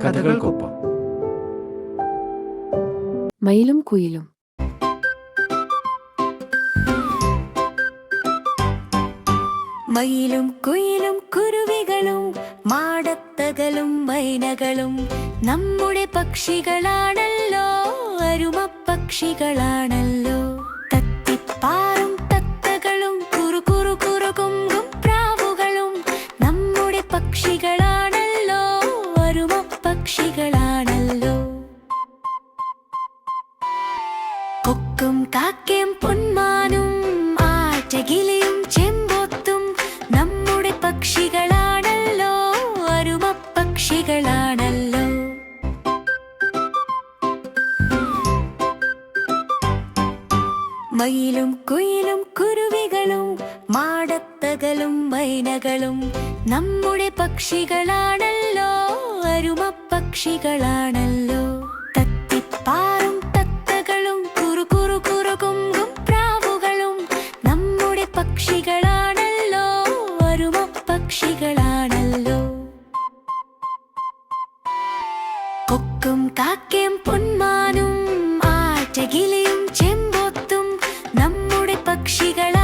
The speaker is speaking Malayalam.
കഥകൾക്കൊപ്പം. മയിലും കുയിലും. മയിലും കുയിലും കുരുവികളും മാടത്തകലും മൈനകളും നമ്മുടെ പക്ഷികളാണല്ലോ, അരുമപ്പക്ഷികളാണല്ലോ. തത്തിപ്പാറും തത്തകളും കുറുകുറുകുറുകുങ്കും പ്രാവുകളും നമ്മുടെ പക്ഷികളാണല്ലോ, അരുമപ്പക്ഷികളാണല്ലോ. കൊക്കും കാക്കയും പൊന്മാനും ആറ്റകിളിയും ചെമ്പോത്തും നമ്മുടെ പക്ഷികളാണല്ലോ, അരുമപ്പക്ഷികളാണല്ലോ. മയിലും കുയിലും കുരുവികളും മാടത്തകലും മൈനകളും നമ്മുടെ പക്ഷികളാണല്ലോ, അരുമപ്പക്ഷികളാണല്ലോ. തത്തിപ്പാറും തത്തകളും കുറുകുറുകുറുകുങ്കും പ്രാവുകളും നമ്മുടെ പക്ഷികളാണല്ലോ, അരുമപ്പക്ഷികളാണല്ലോ. കൊക്കും കാക്കയും പൊന്മാനും ആറ്റകിളിയും ചെമ്പോത്തും നമ്മുടെ പക്ഷികളാണല്ലോ,